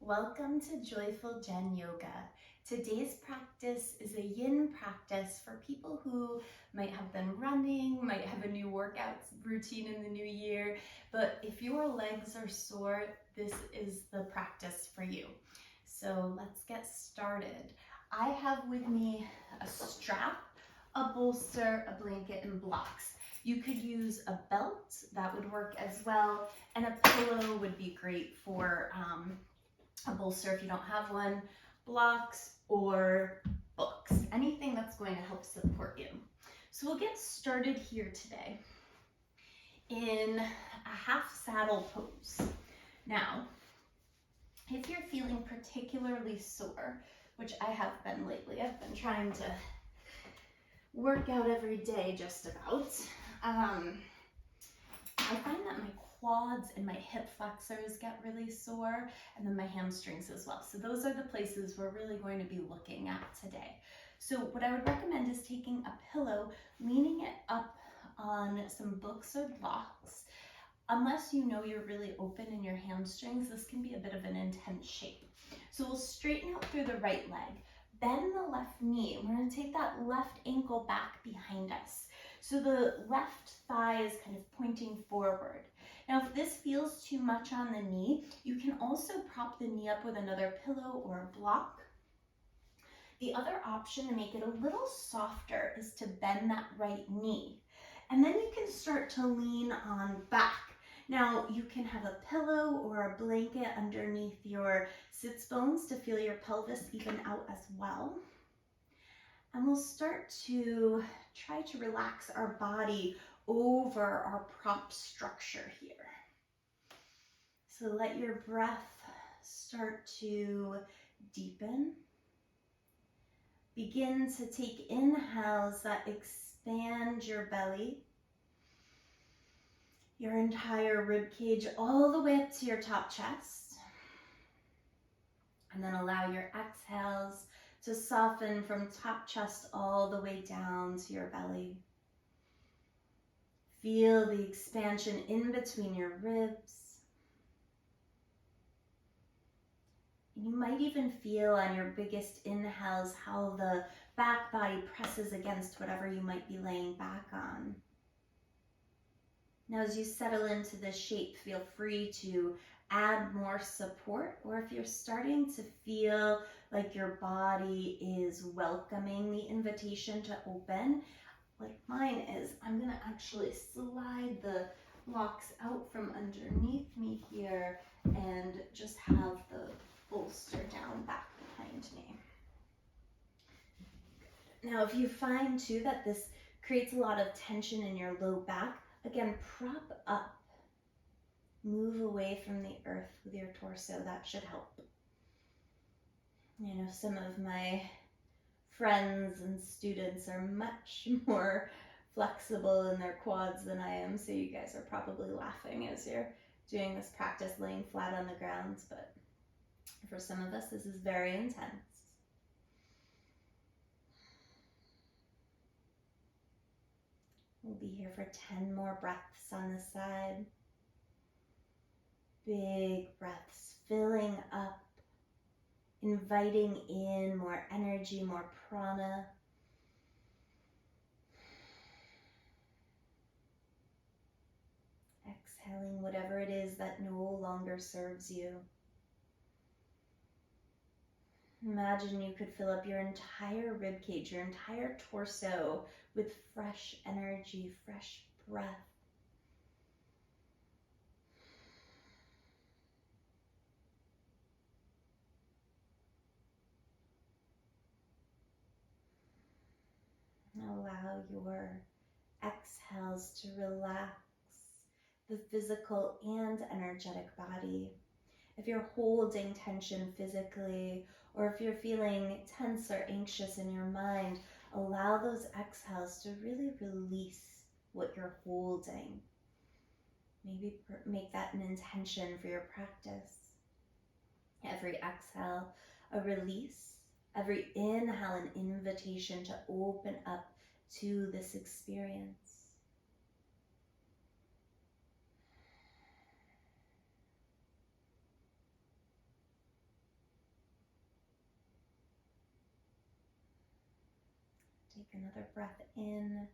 Welcome to Joyful Jen Yoga. Today's practice is a yin practice for people who might have been running, might have a new workout routine in the new year, but if your legs are sore, this is the practice for you. So let's get started. I have with me a strap, a bolster, a blanket, and blocks. You could use a belt, that would work as well, and a pillow would be great for a bolster if you don't have one, blocks, or books, anything that's going to help support you. So we'll get started here today in a half saddle pose. Now, if you're feeling particularly sore, which I have been lately, I've been trying to work out every day just about, I find that my quads and my hip flexors get really sore, and then my hamstrings as well. So those are the places we're really going to be looking at today. So what I would recommend is taking a pillow, leaning it up on some books or blocks. Unless you know you're really open in your hamstrings, this can be a bit of an intense shape. So we'll straighten out through the right leg, bend the left knee. We're going to take that left ankle back behind us. So the left thigh is kind of pointing forward. Now, if this feels too much on the knee, you can also prop the knee up with another pillow or a block. The other option to make it a little softer is to bend that right knee. And then you can start to lean on back. Now, you can have a pillow or a blanket underneath your sits bones to feel your pelvis even out as well. And we'll start to try to relax our body over our prop structure here. So let your breath start to deepen. Begin to take inhales that expand your belly, your entire rib cage all the way up to your top chest. And then allow your exhales to soften from top chest all the way down to your belly. Feel the expansion in between your ribs. You might even feel on your biggest inhales how the back body presses against whatever you might be laying back on. Now, as you settle into this shape, feel free to add more support, or if you're starting to feel like your body is welcoming the invitation to open, like mine is, I'm gonna actually slide the blocks out from underneath me here and just have the bolster down back behind me. Now, if you find too that this creates a lot of tension in your low back, again, prop up. Move away from the earth with your torso. That should help. You know, some of my friends and students are much more flexible in their quads than I am, so you guys are probably laughing as you're doing this practice laying flat on the ground, but for some of us, this is very intense. We'll be here for 10 more breaths on this side. Big breaths, filling up, inviting in more energy, more prana. Exhaling whatever it is that no longer serves you. Imagine you could fill up your entire ribcage, your entire torso with fresh energy, fresh breath. Allow your exhales to relax the physical and energetic body. If you're holding tension physically, or if you're feeling tense or anxious in your mind, allow those exhales to really release what you're holding. Maybe make that an intention for your practice. Every exhale, a release. Every inhale, an invitation to open up to this experience. Take another breath in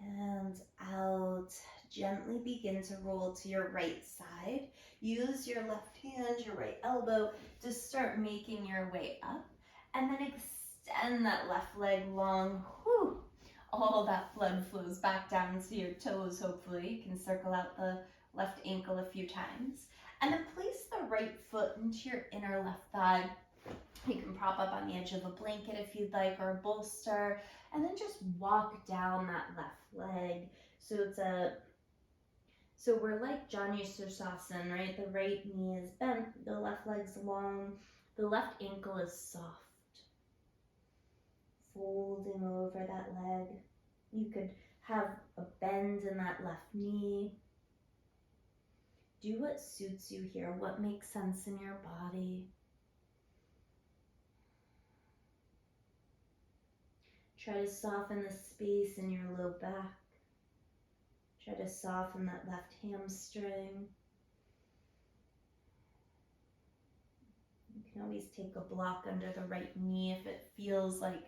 and out. Gently begin to roll to your right side. Use your left hand, your right elbow to start making your way up. And then extend that left leg long. Whew. All that blood flows back down to your toes, hopefully. You can circle out the left ankle a few times. And then place the right foot into your inner left thigh. You can prop up on the edge of a blanket if you'd like, or a bolster, and then just walk down that left leg. So we're like Janu Sirsasana, right? The right knee is bent, the left leg's long, the left ankle is soft. Folding over that leg. You could have a bend in that left knee. Do what suits you here, what makes sense in your body. Try to soften the space in your low back. Try to soften that left hamstring. You can always take a block under the right knee if it feels like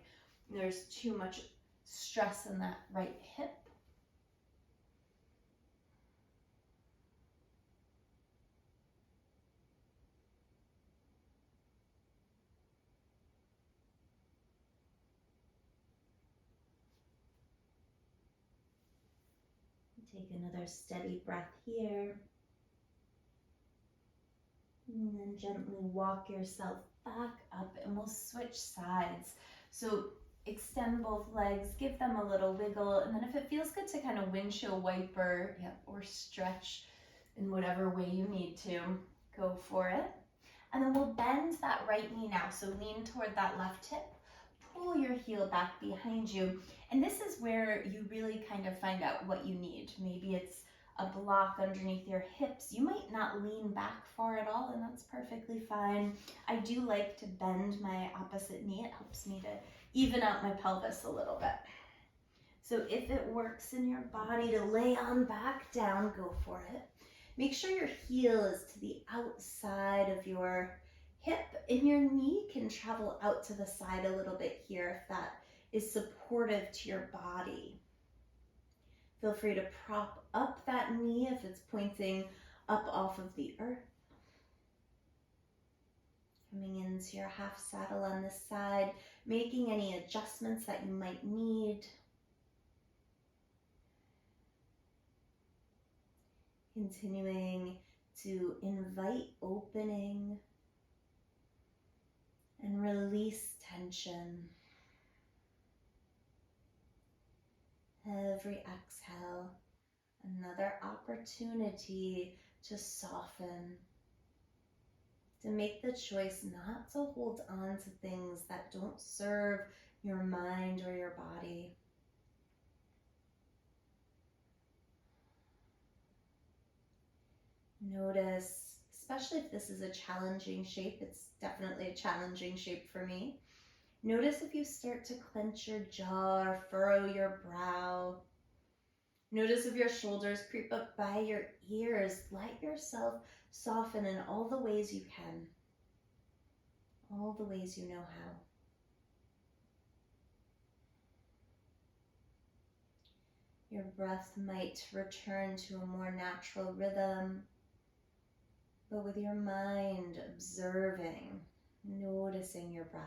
there's too much stress in that right hip. Take another steady breath here. And then gently walk yourself back up and we'll switch sides. So extend both legs, give them a little wiggle, and then if it feels good to kind of windshield wiper, or stretch in whatever way you need to, go for it. And then we'll bend that right knee now. So lean toward that left hip. Pull your heel back behind you. And this is where you really kind of find out what you need. Maybe it's a block underneath your hips. You might not lean back far at all, and that's perfectly fine. I do like to bend my opposite knee. It helps me to even out my pelvis a little bit. So if it works in your body to lay on back down, go for it. Make sure your heel is to the outside of your hip, and your knee can travel out to the side a little bit here if that is supportive to your body. Feel free to prop up that knee if it's pointing up off of the earth. Coming into your half saddle on this side, making any adjustments that you might need. Continuing to invite opening and release tension. Every exhale, another opportunity to soften, to make the choice not to hold on to things that don't serve your mind or your body. Notice, especially if this is a challenging shape, it's definitely a challenging shape for me. Notice if you start to clench your jaw or furrow your brow. Notice if your shoulders creep up by your ears. Let yourself soften in all the ways you can, all the ways you know how. Your breath might return to a more natural rhythm, but with your mind observing, noticing your breath.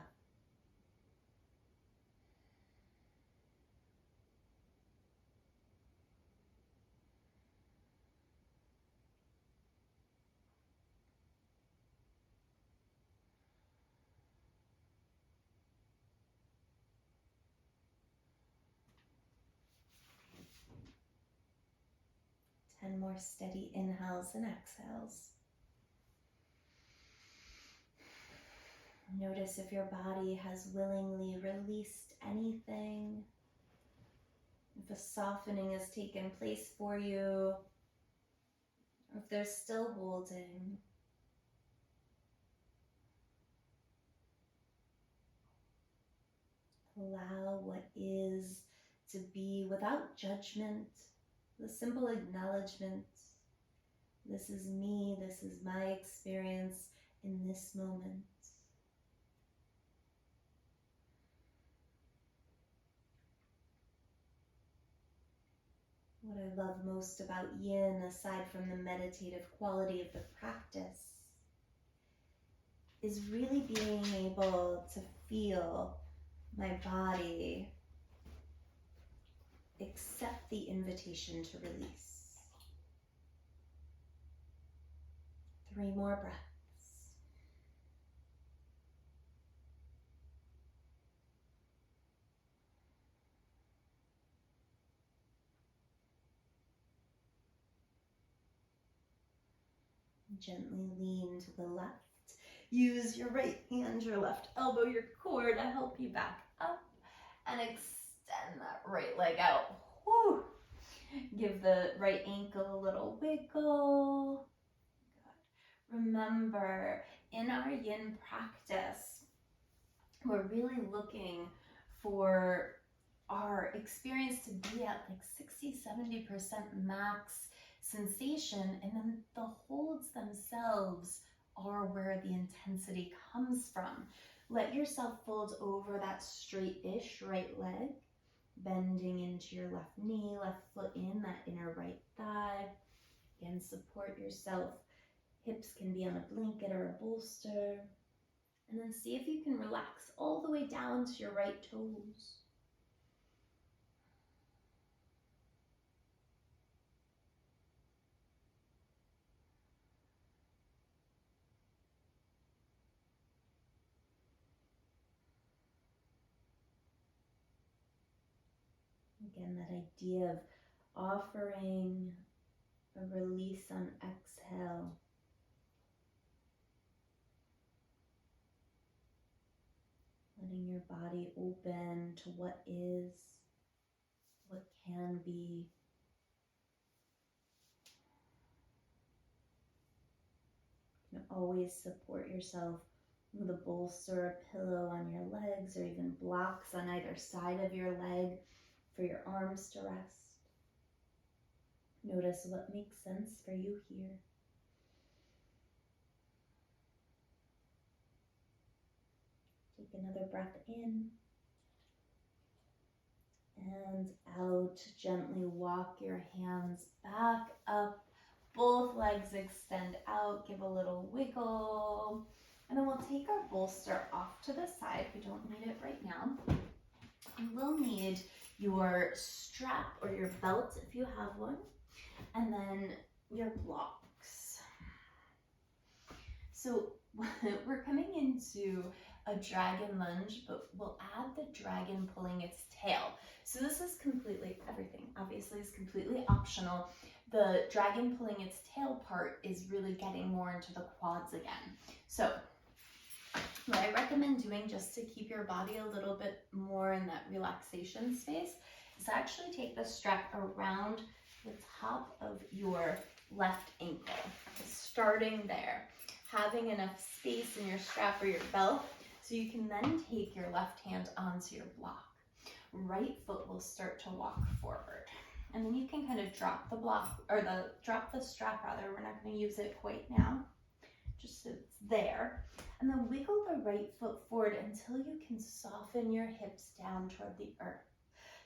And more steady inhales and exhales. Notice if your body has willingly released anything, if a softening has taken place for you, or if they're still holding. Allow what is to be without judgment, the simple acknowledgement. This is me, this is my experience in this moment. What I love most about yin, aside from the meditative quality of the practice, is really being able to feel my body accept the invitation to release. 3 more breaths. Gently lean to the left. Use your right hand, your left elbow, your core to help you back up and extend that right leg out. Whew. Give the right ankle a little wiggle. Good. Remember, in our yin practice, we're really looking for our experience to be at like 60-70% max sensation, and then the holds themselves are where the intensity comes from. Let yourself fold over that straight-ish right leg, bending into your left knee, left foot in, that inner right thigh. Again, support yourself. Hips can be on a blanket or a bolster. And then see if you can relax all the way down to your right toes. Again, that idea of offering a release on exhale. Letting your body open to what is, what can be. You can always support yourself with a bolster, a pillow on your legs, or even blocks on either side of your leg for your arms to rest. Notice what makes sense for you here. Take another breath in and out. Gently walk your hands back up. Both legs extend out. Give a little wiggle. And then we'll take our bolster off to the side. We don't need it right now. You will need your strap or your belt if you have one, and then your blocks. So we're coming into a dragon lunge, but we'll add the dragon pulling its tail. So this is completely, everything obviously is completely optional. The dragon pulling its tail part is really getting more into the quads again. So what I recommend doing, just to keep your body a little bit more in that relaxation space, is actually take the strap around the top of your left ankle, starting there, having enough space in your strap or your belt so you can then take your left hand onto your block. Right foot will start to walk forward, and then you can kind of drop the block, or drop the strap rather. We're not going to use it quite now, just so it's there. And then wiggle the right foot forward until you can soften your hips down toward the earth.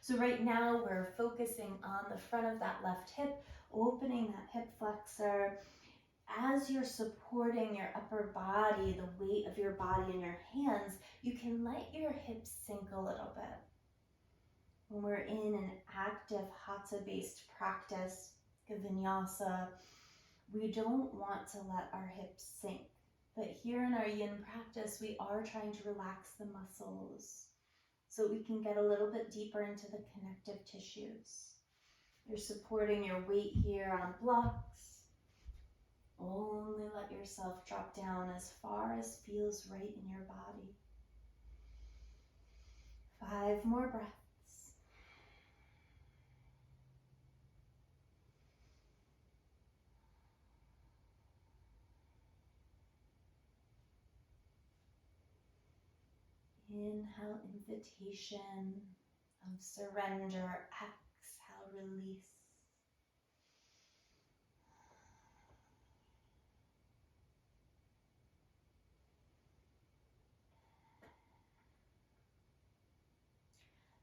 So right now we're focusing on the front of that left hip, opening that hip flexor. As you're supporting your upper body, the weight of your body in your hands, you can let your hips sink a little bit. When we're in an active hatha-based practice, vinyasa, we don't want to let our hips sink. But here in our yin practice, we are trying to relax the muscles so we can get a little bit deeper into the connective tissues. You're supporting your weight here on blocks. Only let yourself drop down as far as feels right in your body. 5 more breaths. Inhale, invitation of surrender. Exhale, release.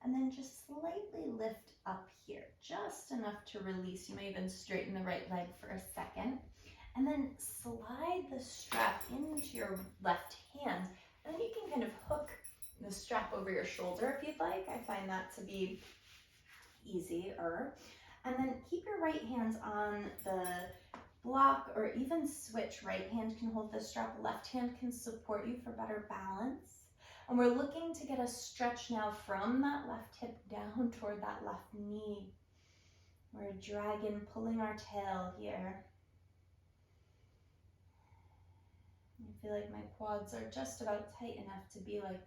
and then just slightly lift up here, just enough to release. You may even straighten the right leg for a second, and then slide the strap into your left hand, and then you can kind of hook the strap over your shoulder if you'd like. I find that to be easier. And then keep your right hands on the block, or even switch. Right hand can hold the strap, left hand can support you for better balance. And we're looking to get a stretch now from that left hip down toward that left knee. We're a dragon, pulling our tail here. I feel like my quads are just about tight enough to be like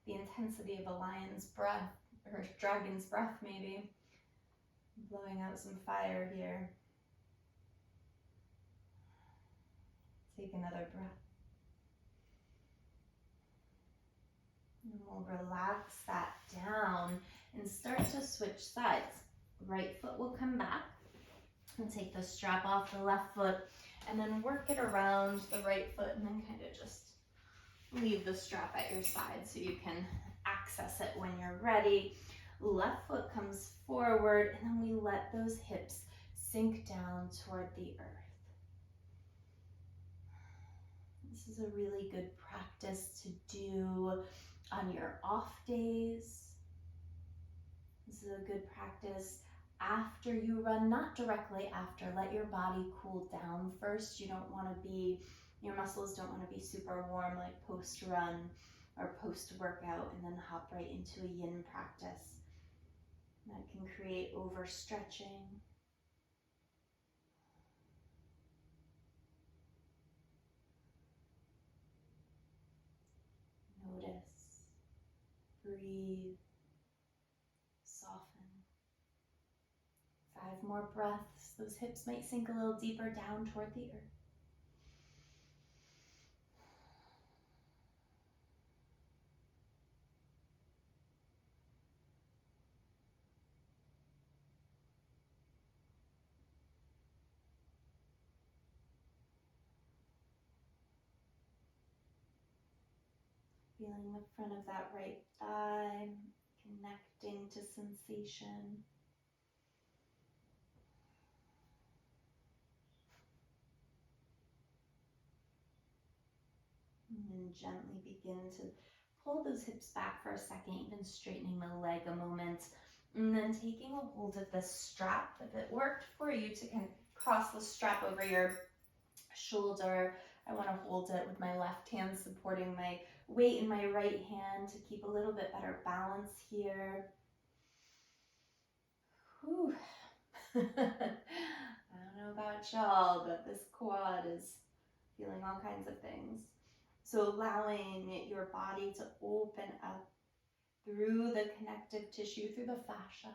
the intensity of a lion's breath, or dragon's breath maybe. Blowing out some fire here. Take another breath. And we'll relax that down and start to switch sides. Right foot will come back and take the strap off the left foot, and then work it around the right foot, and then kind of just leave the strap at your side so you can access it when you're ready. Left foot comes forward, and then we let those hips sink down toward the earth. This is a really good practice to do on your off days. This is a good practice after you run, not directly after. Let your body cool down first. You don't want to be, your muscles don't want to be super warm like post-run or post-workout, and then hop right into a yin practice. That can create overstretching. Notice, breathe, soften. 5 more breaths. Those hips might sink a little deeper down toward the earth. Feeling the front of that right thigh, connecting to sensation. And then gently begin to pull those hips back for a second, even straightening the leg a moment. And then taking a hold of the strap. If it worked for you to kind of cross the strap over your shoulder, I want to hold it with my left hand supporting my weight in my right hand to keep a little bit better balance here. Whew. I don't know about y'all, but this quad is feeling all kinds of things. So allowing your body to open up through the connective tissue, through the fascia.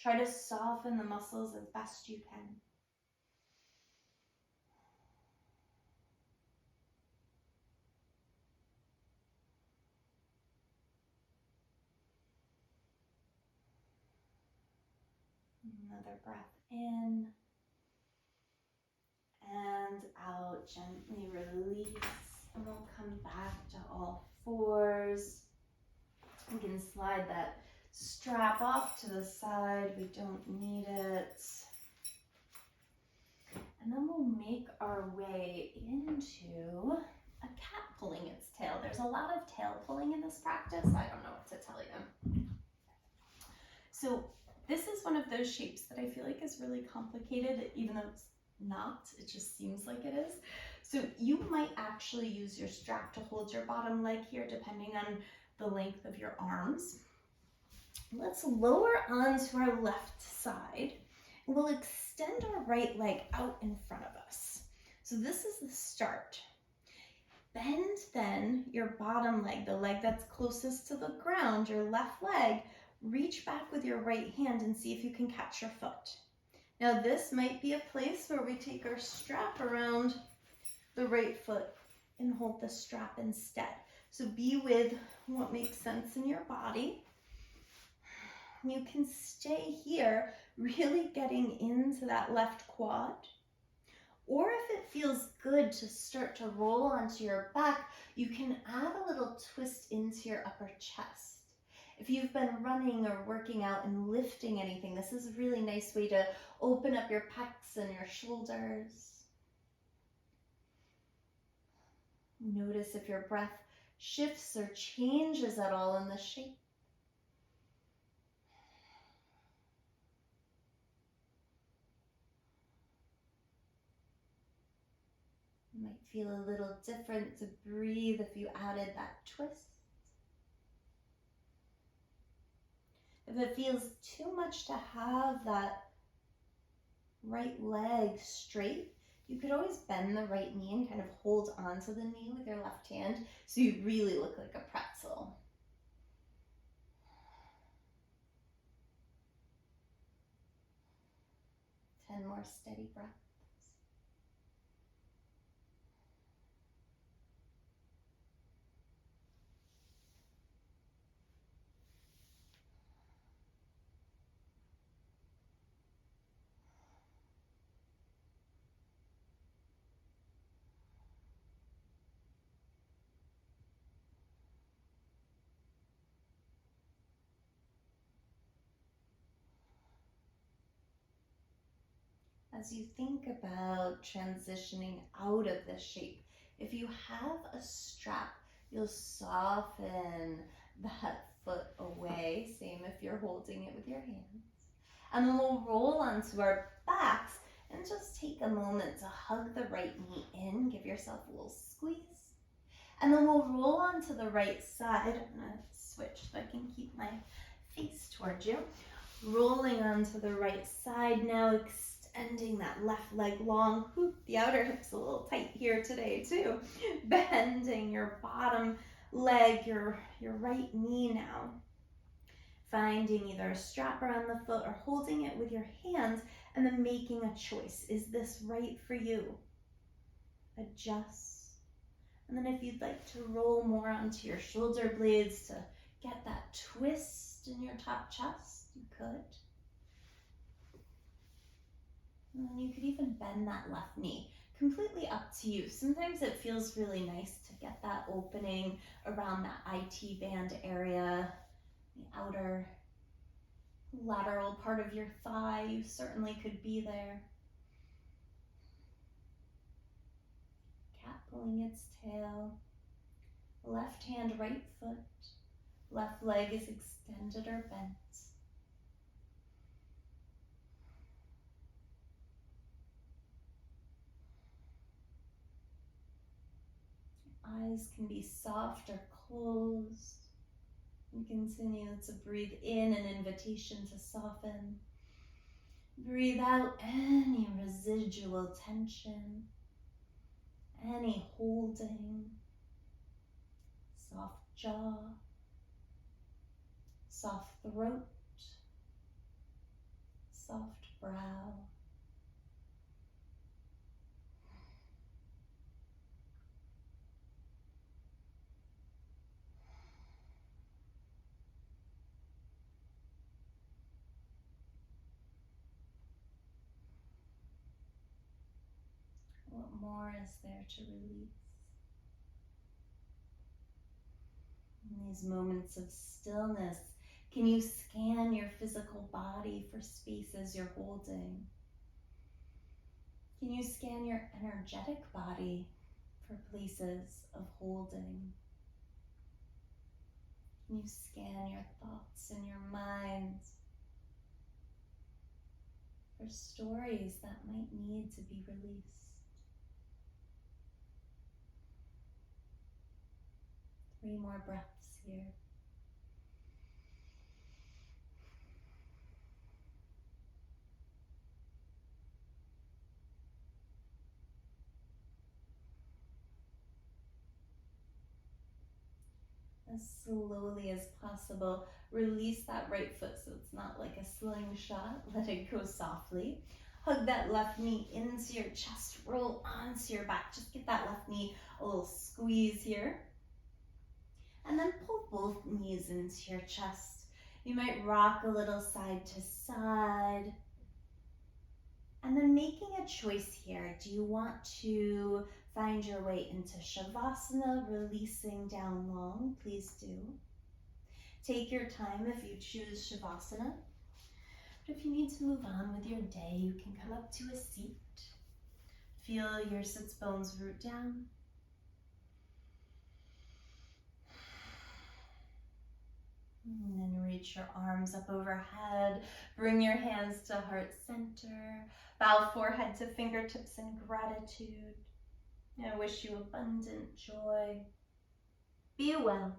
Try to soften the muscles as best you can. Another breath in and out. Gently release, and we'll come back to all fours. We can slide that strap off to the side. We don't need it. And then we'll make our way into a cat pulling its tail. There's a lot of tail pulling in this practice. I don't know what to tell you. So this is one of those shapes that I feel like is really complicated, even though it's not. It just seems like it is. So you might actually use your strap to hold your bottom leg here, depending on the length of your arms. Let's lower onto our left side. We'll extend our right leg out in front of us. So this is the start. Bend then your bottom leg, the leg that's closest to the ground, your left leg. Reach back with your right hand and see if you can catch your foot. Now this might be a place where we take our strap around the right foot and hold the strap instead. So be with what makes sense in your body. You can stay here, really getting into that left quad. Or if it feels good to start to roll onto your back, you can add a little twist into your upper chest. If you've been running or working out and lifting anything, this is a really nice way to open up your pecs and your shoulders. Notice if your breath shifts or changes at all in the shape. It might feel a little different to breathe if you added that twist. If it feels too much to have that right leg straight, you could always bend the right knee and kind of hold onto the knee with your left hand so you really look like a pretzel. 10 more steady breaths. As you think about transitioning out of this shape, if you have a strap, you'll soften that foot away. Same if you're holding it with your hands. And then we'll roll onto our backs and just take a moment to hug the right knee in. Give yourself a little squeeze. And then we'll roll onto the right side. I'm going to switch so I can keep my face towards you. Rolling onto the right side now, extending that left leg long. The outer hip's a little tight here today too. Bending your bottom leg, your right knee now. Finding either a strap around the foot or holding it with your hands and then making a choice. Is this right for you? Adjust. And then if you'd like to roll more onto your shoulder blades to get that twist in your top chest, you could. And then you could even bend that left knee. Completely up to you. Sometimes it feels really nice to get that opening around that IT band area, the outer lateral part of your thigh. You certainly could be there. Cat pulling its tail. Left hand, right foot. Left leg is extended or bent. Eyes can be soft or closed. And continue to breathe in an invitation to soften. Breathe out any residual tension, any holding. Soft jaw, soft throat, soft brow. What more is there to release? In these moments of stillness, can you scan your physical body for spaces you're holding? Can you scan your energetic body for places of holding? Can you scan your thoughts and your mind for stories that might need to be released? 3 more breaths here. As slowly as possible, release that right foot so it's not like a slingshot. Let it go softly. Hug that left knee into your chest, roll onto your back. Just get that left knee a little squeeze here. And then pull both knees into your chest. You might rock a little side to side. And then making a choice here. Do you want to find your way into Shavasana, releasing down long? Please do. Take your time if you choose Shavasana. But if you need to move on with your day, you can come up to a seat. Feel your sits bones root down. And then reach your arms up overhead. Bring your hands to heart center. Bow forehead to fingertips in gratitude. I wish you abundant joy. Be well.